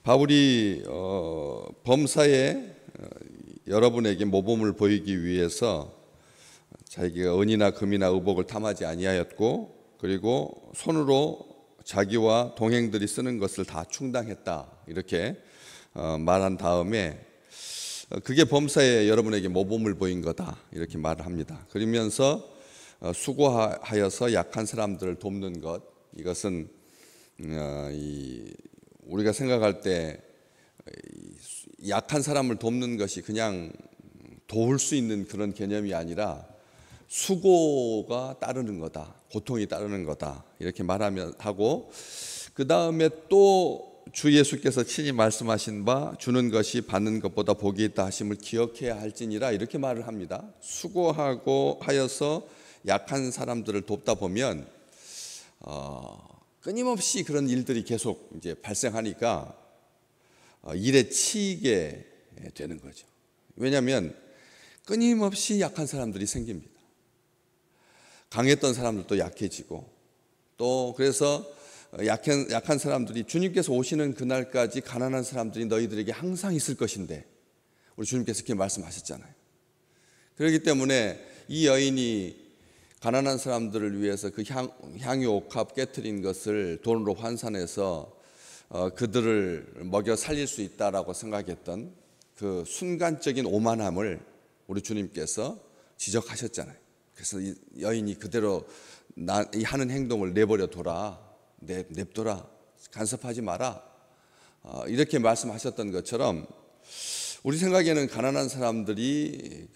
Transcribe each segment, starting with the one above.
바울이 범사에 여러분에게 모범을 보이기 위해서 자기가 은이나 금이나 의복을 탐하지 아니하였고, 그리고 손으로 자기와 동행들이 쓰는 것을 다 충당했다, 이렇게 말한 다음에 그게 범사에 여러분에게 모범을 보인 거다, 이렇게 말을 합니다. 그러면서 수고하여서 약한 사람들을 돕는 것, 이것은 우리가 생각할 때 약한 사람을 돕는 것이 그냥 도울 수 있는 그런 개념이 아니라 수고가 따르는 거다, 고통이 따르는 거다, 이렇게 하고, 그 다음에 또 주 예수께서 친히 말씀하신 바 주는 것이 받는 것보다 복이 있다 하심을 기억해야 할지니라, 이렇게 말을 합니다. 수고하고 하여서 약한 사람들을 돕다 보면 끊임없이 그런 일들이 계속 이제 발생하니까 일에 치이게 되는 거죠. 왜냐하면 끊임없이 약한 사람들이 생깁니다. 강했던 사람들도 약해지고, 또 그래서 약한 사람들이 주님께서 오시는 그날까지 가난한 사람들이 너희들에게 항상 있을 것인데, 우리 주님께서 그렇게 말씀하셨잖아요. 그렇기 때문에 이 여인이 가난한 사람들을 위해서 그 향유 옥합 깨트린 것을 돈으로 환산해서 그들을 먹여 살릴 수 있다라고 생각했던 그 순간적인 오만함을 우리 주님께서 지적하셨잖아요. 그래서 이 여인이 그대로 이 하는 행동을 내버려 둬라, 냅둬라, 간섭하지 마라, 이렇게 말씀하셨던 것처럼 우리 생각에는 가난한 사람들이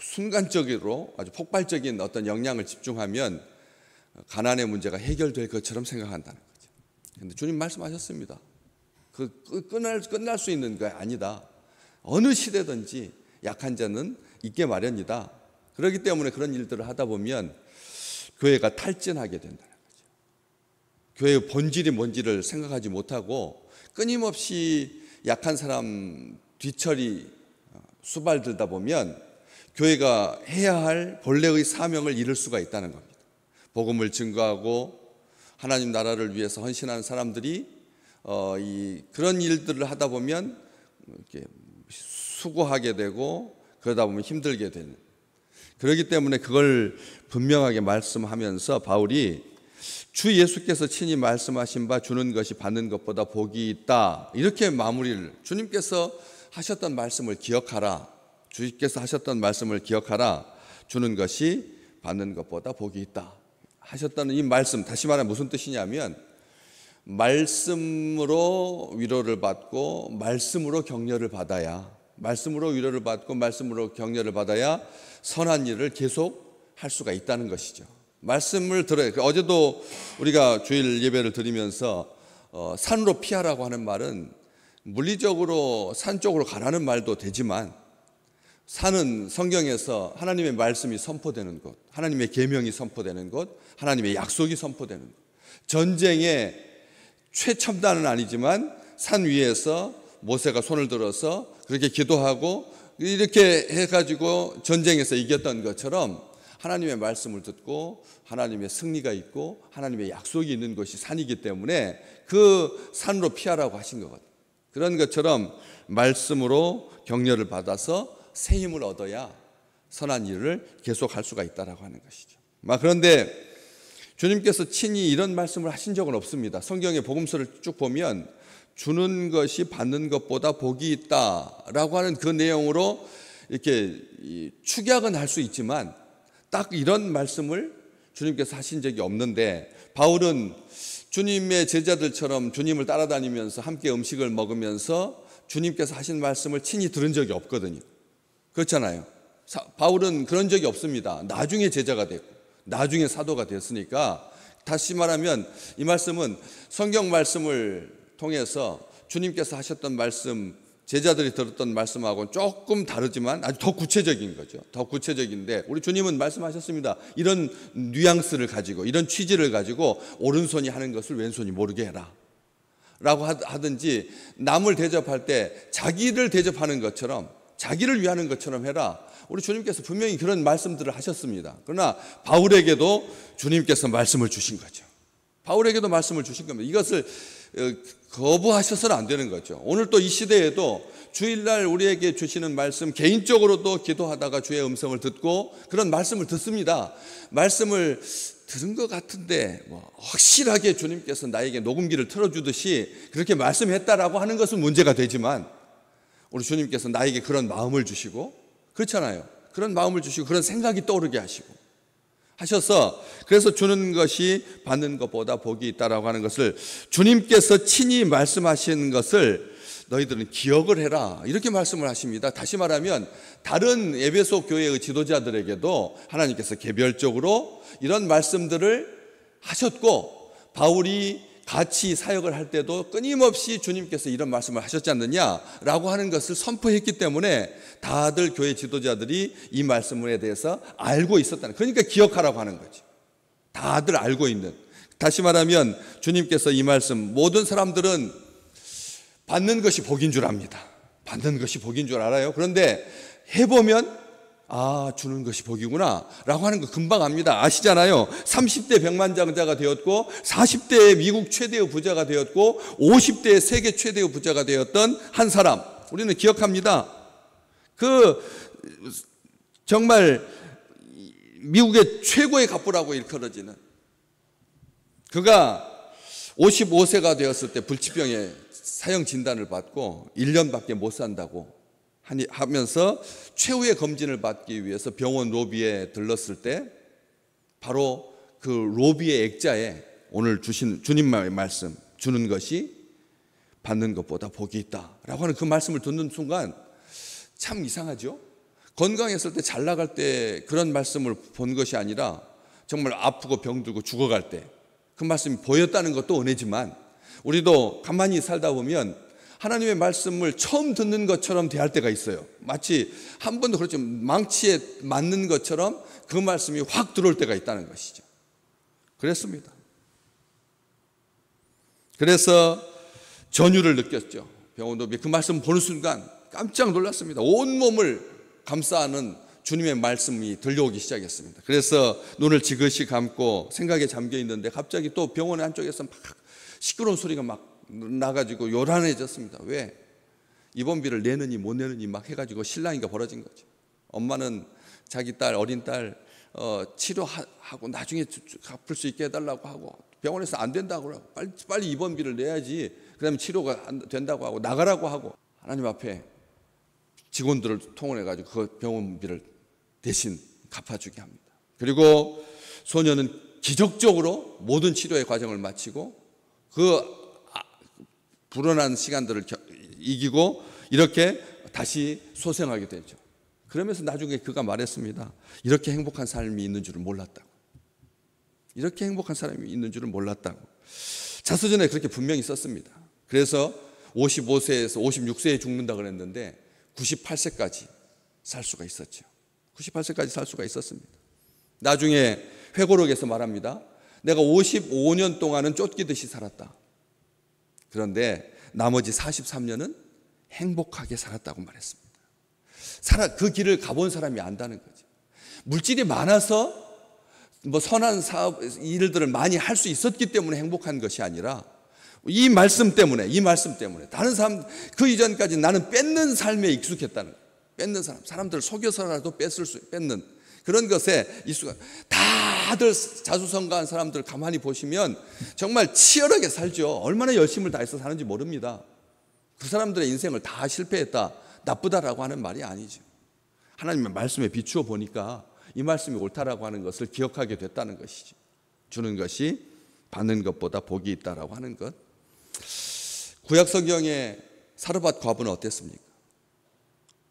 순간적으로 아주 폭발적인 어떤 영향을 집중하면 가난의 문제가 해결될 것처럼 생각한다는 거죠. 그런데 주님 말씀하셨습니다. 끝날 수 있는 게 아니다. 어느 시대든지 약한 자는 있게 마련이다. 그렇기 때문에 그런 일들을 하다 보면 교회가 탈진하게 된다는 거죠. 교회의 본질이 뭔지를 생각하지 못하고 끊임없이 약한 사람 뒤처리 수발들다 보면 교회가 해야 할 본래의 사명을 잃을 수가 있다는 겁니다. 복음을 증거하고 하나님 나라를 위해서 헌신하는 사람들이 그런 일들을 하다 보면 이렇게 수고하게 되고, 그러다 보면 힘들게 되는, 그렇기 때문에 그걸 분명하게 말씀하면서 바울이 주 예수께서 친히 말씀하신 바 주는 것이 받는 것보다 복이 있다, 이렇게 마무리를, 주님께서 하셨던 말씀을 기억하라, 주께서 하셨던 말씀을 기억하라, 주는 것이 받는 것보다 복이 있다 하셨다는 이 말씀, 다시 말하면 무슨 뜻이냐면 말씀으로 위로를 받고 말씀으로 격려를 받아야, 말씀으로 위로를 받고 말씀으로 격려를 받아야 선한 일을 계속 할 수가 있다는 것이죠. 말씀을 들어요. 어제도 우리가 주일 예배를 드리면서 산으로 피하라고 하는 말은 물리적으로 산 쪽으로 가라는 말도 되지만, 산은 성경에서 하나님의 말씀이 선포되는 곳, 하나님의 계명이 선포되는 곳, 하나님의 약속이 선포되는 곳, 전쟁의 최첨단은 아니지만 산 위에서 모세가 손을 들어서 그렇게 기도하고 이렇게 해가지고 전쟁에서 이겼던 것처럼 하나님의 말씀을 듣고 하나님의 승리가 있고 하나님의 약속이 있는 것이 산이기 때문에 그 산으로 피하라고 하신 거거든요. 그런 것처럼 말씀으로 격려를 받아서 새 힘을 얻어야 선한 일을 계속할 수가 있다라고 하는 것이죠. 그런데 주님께서 친히 이런 말씀을 하신 적은 없습니다. 성경의 복음서를 쭉 보면 주는 것이 받는 것보다 복이 있다라고 하는 그 내용으로 이렇게 축약은 할 수 있지만 딱 이런 말씀을 주님께서 하신 적이 없는데, 바울은 주님의 제자들처럼 주님을 따라다니면서 함께 음식을 먹으면서 주님께서 하신 말씀을 친히 들은 적이 없거든요. 그렇잖아요. 바울은 그런 적이 없습니다. 나중에 제자가 됐고 나중에 사도가 됐으니까, 다시 말하면 이 말씀은 성경 말씀을 통해서 주님께서 하셨던 말씀, 제자들이 들었던 말씀하고는 조금 다르지만 아주 더 구체적인 거죠. 더 구체적인데, 우리 주님은 말씀하셨습니다. 이런 뉘앙스를 가지고, 이런 취지를 가지고 오른손이 하는 것을 왼손이 모르게 해라 라고 하든지, 남을 대접할 때 자기를 대접하는 것처럼, 자기를 위하는 것처럼 해라, 우리 주님께서 분명히 그런 말씀들을 하셨습니다. 그러나 바울에게도 주님께서 말씀을 주신 거죠. 바울에게도 말씀을 주신 겁니다. 이것을 거부하셔서는 안 되는 거죠. 오늘 또 이 시대에도 주일날 우리에게 주시는 말씀, 개인적으로도 기도하다가 주의 음성을 듣고 그런 말씀을 듣습니다. 말씀을 들은 것 같은데 확실하게 주님께서 나에게 녹음기를 틀어주듯이 그렇게 말씀했다라고 하는 것은 문제가 되지만, 우리 주님께서 나에게 그런 마음을 주시고, 그렇잖아요. 그런 마음을 주시고 그런 생각이 떠오르게 하셔서 그래서 주는 것이 받는 것보다 복이 있다라고 하는 것을, 주님께서 친히 말씀하신 것을 너희들은 기억을 해라, 이렇게 말씀을 하십니다. 다시 말하면 다른 에베소 교회의 지도자들에게도 하나님께서 개별적으로 이런 말씀들을 하셨고, 바울이 같이 사역을 할 때도 끊임없이 주님께서 이런 말씀을 하셨지 않느냐라고 하는 것을 선포했기 때문에 다들 교회 지도자들이 이 말씀에 대해서 알고 있었다는, 그러니까 기억하라고 하는 거죠. 다들 알고 있는. 다시 말하면 주님께서 이 말씀, 모든 사람들은 받는 것이 복인 줄 압니다. 받는 것이 복인 줄 알아요. 그런데 해보면 주는 것이 복이구나 라고 하는 거 금방 압니다. 아시잖아요. 30대 백만장자가 되었고 40대에 미국 최대의 부자가 되었고 50대에 세계 최대의 부자가 되었던 한 사람, 우리는 기억합니다. 정말 미국의 최고의 갑부라고 일컬어지는 그가 55세가 되었을 때 불치병에 사형 진단을 받고 1년밖에 못 산다고 하면서 최후의 검진을 받기 위해서 병원 로비에 들렀을 때, 바로 그 로비의 액자에 오늘 주신 주님의 말씀, 주는 것이 받는 것보다 복이 있다라고 하는 그 말씀을 듣는 순간 참 이상하죠. 건강했을 때, 잘 나갈 때 그런 말씀을 본 것이 아니라 정말 아프고 병들고 죽어갈 때 그 말씀이 보였다는 것도 은혜지만, 우리도 가만히 살다 보면 하나님의 말씀을 처음 듣는 것처럼 대할 때가 있어요. 마치 한 번도 그렇지 망치에 맞는 것처럼 그 말씀이 확 들어올 때가 있다는 것이죠. 그랬습니다. 그래서 전율을 느꼈죠. 병원도 그 말씀 보는 순간 깜짝 놀랐습니다. 온몸을 감싸는 주님의 말씀이 들려오기 시작했습니다. 그래서 눈을 지그시 감고 생각에 잠겨 있는데 갑자기 또 병원의 한쪽에서 막 시끄러운 소리가 막 나가지고 요란해졌습니다. 왜? 입원비를 내느니 못 내느니 막 해가지고 신랑이가 벌어진 거죠. 엄마는 자기 딸, 어린 딸 치료하고 나중에 갚을 수 있게 해달라고 하고, 병원에서 안 된다고 하고, 빨리 입원비를 내야지 그다음에 치료가 안 된다고 하고, 나가라고 하고, 하나님 앞에 직원들을 통원해가지고 그 병원비를 대신 갚아주게 합니다. 그리고 소녀는 기적적으로 모든 치료의 과정을 마치고 그 불어난 시간들을 이기고 이렇게 다시 소생하게 되죠. 그러면서 나중에 그가 말했습니다. 이렇게 행복한 삶이 있는 줄은 몰랐다고. 이렇게 행복한 사람이 있는 줄은 몰랐다고. 자서전에 그렇게 분명히 썼습니다. 그래서 55세에서 56세에 죽는다 그랬는데 98세까지 살 수가 있었죠. 98세까지 살 수가 있었습니다. 나중에 회고록에서 말합니다. 내가 55년 동안은 쫓기듯이 살았다. 그런데 나머지 43년은 행복하게 살았다고 말했습니다. 그 길을 가본 사람이 안다는 거죠. 물질이 많아서 선한 사업, 일들을 많이 할 수 있었기 때문에 행복한 것이 아니라 이 말씀 때문에 다른 사람, 그 이전까지 나는 뺏는 삶에 익숙했다는 거예요. 뺏는 사람들을 속여서라도 뺏는 그런 것에 익숙한, 다들 자수성가한 사람들 가만히 보시면 정말 치열하게 살죠. 얼마나 열심을 다해서 사는지 모릅니다. 그 사람들의 인생을 다 실패했다, 나쁘다라고 하는 말이 아니죠. 하나님의 말씀에 비추어 보니까 이 말씀이 옳다라고 하는 것을 기억하게 됐다는 것이죠. 주는 것이 받는 것보다 복이 있다라고 하는 것. 구약 성경의 사르밧 과부는 어땠습니까?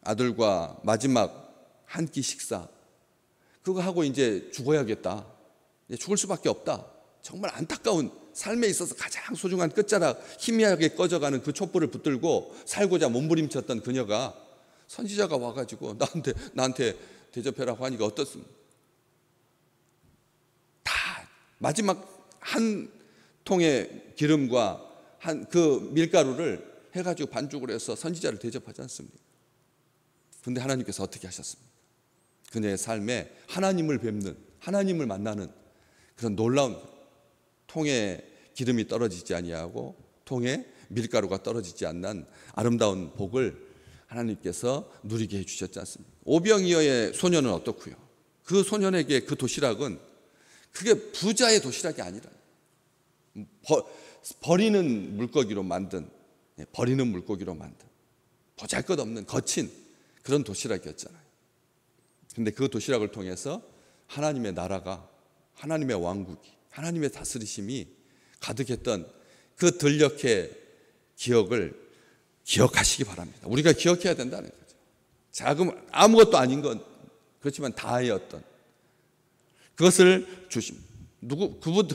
아들과 마지막 한 끼 식사, 그거 하고 이제 죽어야겠다, 이제 죽을 수밖에 없다. 정말 안타까운, 삶에 있어서 가장 소중한 끝자락, 희미하게 꺼져가는 그 촛불을 붙들고 살고자 몸부림쳤던 그녀가, 선지자가 와가지고 나한테 대접해라고 하니까 어떻습니까? 다 마지막 한 통의 기름과 그 밀가루를 해가지고 반죽을 해서 선지자를 대접하지 않습니까? 그런데 하나님께서 어떻게 하셨습니까? 그녀의 삶에 하나님을 뵙는, 하나님을 만나는 그런 놀라운 통에 기름이 떨어지지 아니하고 통에 밀가루가 떨어지지 않는 아름다운 복을 하나님께서 누리게 해주셨지 않습니까? 오병이어의 소년은 어떻고요? 그 소년에게 그 도시락은 그게 부자의 도시락이 아니라 버리는 물고기로 만든 보잘것없는 거친 그런 도시락이었잖아요. 근데 그 도시락을 통해서 하나님의 나라가, 하나님의 왕국이, 하나님의 다스리심이 가득했던 그 들녘의 기억을 기억하시기 바랍니다. 우리가 기억해야 된다는 거죠. 자금 아무것도 아닌 건 그렇지만 다의 어떤 그것을 주심.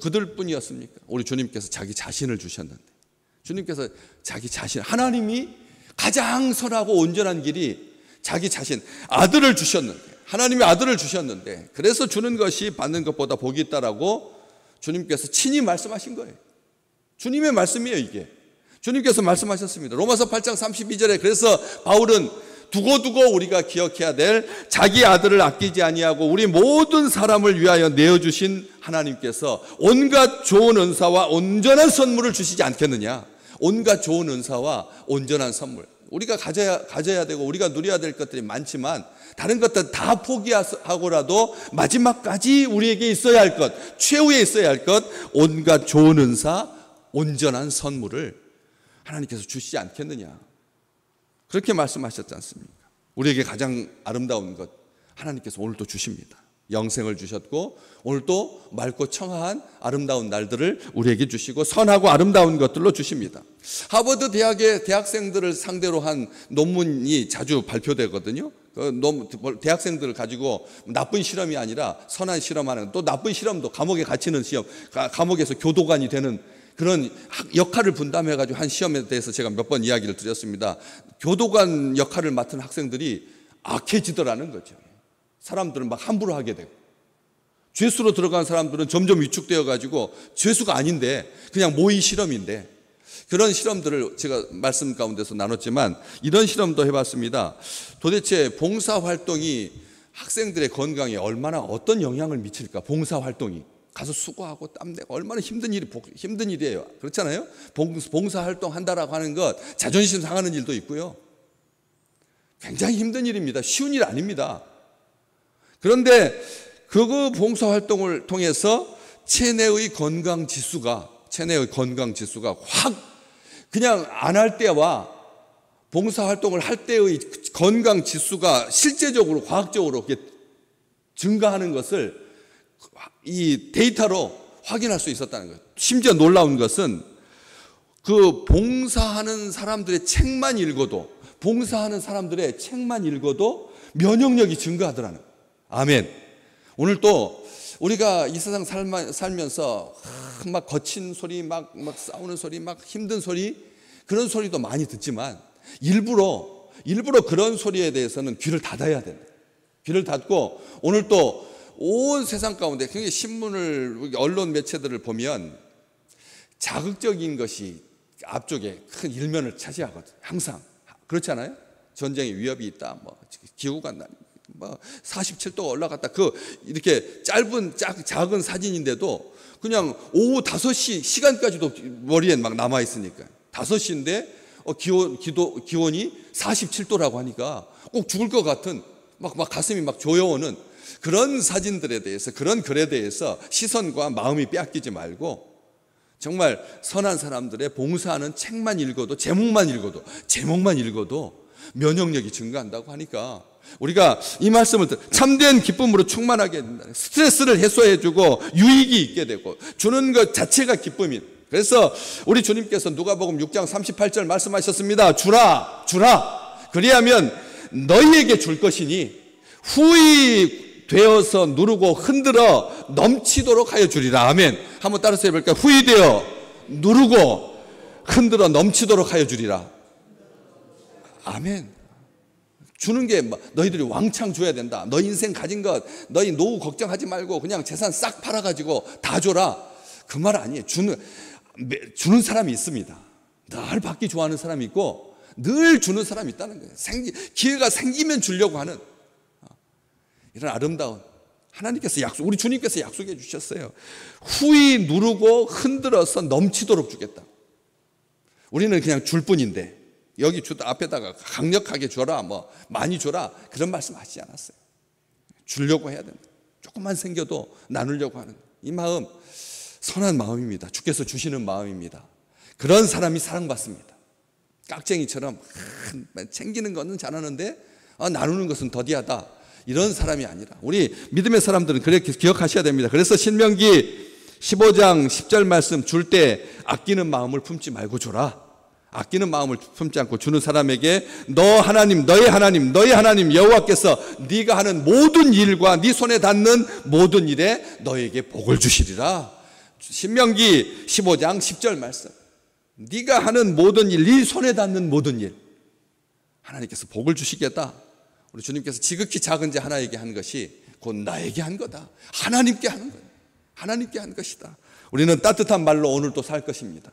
그들 뿐이었습니까? 우리 주님께서 자기 자신을 주셨는데, 주님께서 자기 자신, 하나님이 가장 선하고 온전한 길이 자기 자신 아들을 주셨는데, 하나님의 아들을 주셨는데, 그래서 주는 것이 받는 것보다 복이 있다라고 주님께서 친히 말씀하신 거예요. 주님의 말씀이에요, 이게. 주님께서 말씀하셨습니다. 로마서 8장 32절에 그래서 바울은 두고두고 우리가 기억해야 될 자기 아들을 아끼지 아니하고 우리 모든 사람을 위하여 내어주신 하나님께서 온갖 좋은 은사와 온전한 선물을 주시지 않겠느냐. 온갖 좋은 은사와 온전한 선물, 우리가 가져야 되고 우리가 누려야 될 것들이 많지만 다른 것들 다 포기하고라도 마지막까지 우리에게 있어야 할 것, 최후에 있어야 할 것, 온갖 좋은 은사, 온전한 선물을 하나님께서 주시지 않겠느냐. 그렇게 말씀하셨지 않습니까? 우리에게 가장 아름다운 것 하나님께서 오늘도 주십니다. 영생을 주셨고 오늘도 맑고 청아한 아름다운 날들을 우리에게 주시고 선하고 아름다운 것들로 주십니다. 하버드 대학의 대학생들을 상대로 한 논문이 자주 발표되거든요. 대학생들을 가지고 나쁜 실험이 아니라 선한 실험하는, 또 나쁜 실험도 감옥에 갇히는 시험, 감옥에서 교도관이 되는 그런 역할을 분담해가지고 한 시험에 대해서 제가 몇 번 이야기를 드렸습니다. 교도관 역할을 맡은 학생들이 악해지더라는 거죠. 사람들은 막 함부로 하게 되고, 죄수로 들어간 사람들은 점점 위축되어가지고 죄수가 아닌데 그냥 모의 실험인데, 그런 실험들을 제가 말씀 가운데서 나눴지만 이런 실험도 해봤습니다. 도대체 봉사활동이 학생들의 건강에 얼마나 어떤 영향을 미칠까? 봉사활동이 가서 수고하고 땀내고 얼마나 힘든 일이에요. 그렇잖아요. 봉사활동 한다라고 하는 것 자존심 상하는 일도 있고요. 굉장히 힘든 일입니다. 쉬운 일 아닙니다. 그런데 그 봉사활동을 통해서 체내의 건강 지수가 확, 그냥 안 할 때와 봉사활동을 할 때의 건강 지수가 실제적으로 과학적으로 증가하는 것을 이 데이터로 확인할 수 있었다는 거예요. 심지어 놀라운 것은 그 봉사하는 사람들의 책만 읽어도 면역력이 증가하더라는 거예요. 아멘. 오늘 또 우리가 이 세상 살면서 막 거친 소리, 막 싸우는 소리, 막 힘든 소리, 그런 소리도 많이 듣지만 일부러 그런 소리에 대해서는 귀를 닫아야 된다. 귀를 닫고 오늘 또 온 세상 가운데 굉장히 신문을, 언론 매체들을 보면 자극적인 것이 앞쪽에 큰 일면을 차지하거든요. 항상. 그렇지 않아요? 전쟁의 위협이 있다. 기후가 47도가 올라갔다. 이렇게 작은 사진인데도 그냥 오후 5시 시간까지도 머리에 막 남아있으니까. 5시인데 기온이 47도라고 하니까 꼭 죽을 것 같은 막 가슴이 막 조여오는 그런 사진들에 대해서, 그런 글에 대해서 시선과 마음이 빼앗기지 말고 정말 선한 사람들의 봉사하는 책만 읽어도, 제목만 읽어도 면역력이 증가한다고 하니까 우리가 이 말씀을 참된 기쁨으로 충만하게 된다. 스트레스를 해소해주고 유익이 있게 되고 주는 것 자체가 기쁨이. 그래서 우리 주님께서 누가복음 6장 38절 말씀하셨습니다. 주라 그리하면 너희에게 줄 것이니 후히 되어서 누르고 흔들어 넘치도록 하여 주리라. 아멘. 한번 따라서 해볼까요? 후히 되어 누르고 흔들어 넘치도록 하여 주리라. 아멘. 주는 게 너희들이 왕창 줘야 된다. 너 인생 가진 것, 너희 노후 걱정하지 말고 그냥 재산 싹 팔아가지고 다 줘라. 그 말 아니에요. 주는 사람이 있습니다. 늘 받기 좋아하는 사람이 있고 늘 주는 사람이 있다는 거예요. 기회가 생기면 주려고 하는 이런 아름다운 하나님께서 우리 주님께서 약속해 주셨어요. 후히 누르고 흔들어서 넘치도록 주겠다. 우리는 그냥 줄 뿐인데 여기 주다 앞에다가 강력하게 줘라, 뭐 많이 줘라 그런 말씀 하시지 않았어요. 주려고 해야 된다. 조금만 생겨도 나누려고 하는 이 마음, 선한 마음입니다. 주께서 주시는 마음입니다. 그런 사람이 사랑받습니다. 깍쟁이처럼 챙기는 것은 잘하는데 나누는 것은 더디하다, 이런 사람이 아니라 우리 믿음의 사람들은 그렇게 기억하셔야 됩니다. 그래서 신명기 15장 10절 말씀, 줄 때 아끼는 마음을 품지 말고 줘라. 아끼는 마음을 품지 않고 주는 사람에게 너 하나님, 너의 하나님 여호와께서 네가 하는 모든 일과 네 손에 닿는 모든 일에 너에게 복을 주시리라. 신명기 15장 10절 말씀. 네가 하는 모든 일, 네 손에 닿는 모든 일, 하나님께서 복을 주시겠다. 우리 주님께서 지극히 작은 자 하나에게 한 것이 곧 나에게 한 거다. 하나님께 하는 거예요. 하나님께 한 것이다. 우리는 따뜻한 말로 오늘 또 살 것입니다.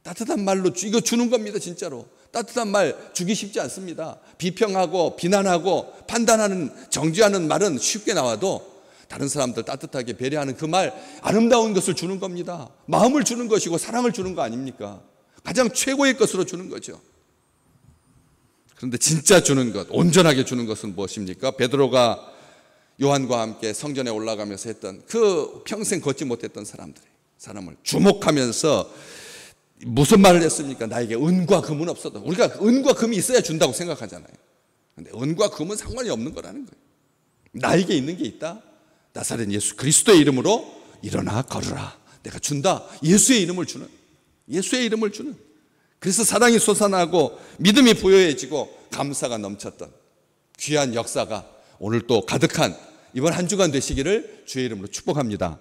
따뜻한 말로 이거 주는 겁니다. 진짜로 따뜻한 말 주기 쉽지 않습니다. 비평하고 비난하고 판단하는, 정죄하는 말은 쉽게 나와도 다른 사람들 따뜻하게 배려하는 그 말, 아름다운 것을 주는 겁니다. 마음을 주는 것이고 사랑을 주는 거 아닙니까? 가장 최고의 것으로 주는 거죠. 그런데 진짜 주는 것, 온전하게 주는 것은 무엇입니까? 베드로가 요한과 함께 성전에 올라가면서 했던 그 평생 걷지 못했던 사람을 주목하면서 무슨 말을 했습니까? 나에게 은과 금은 없어도. 우리가 은과 금이 있어야 준다고 생각하잖아요. 근데 은과 금은 상관이 없는 거라는 거예요. 나에게 있는 게 있다. 나사렛 예수 그리스도의 이름으로 일어나 걸으라. 내가 준다. 예수의 이름을 주는. 그래서 사랑이 솟아나고 믿음이 부여해지고 감사가 넘쳤던 귀한 역사가 오늘 또 가득한 이번 한 주간 되시기를 주의 이름으로 축복합니다.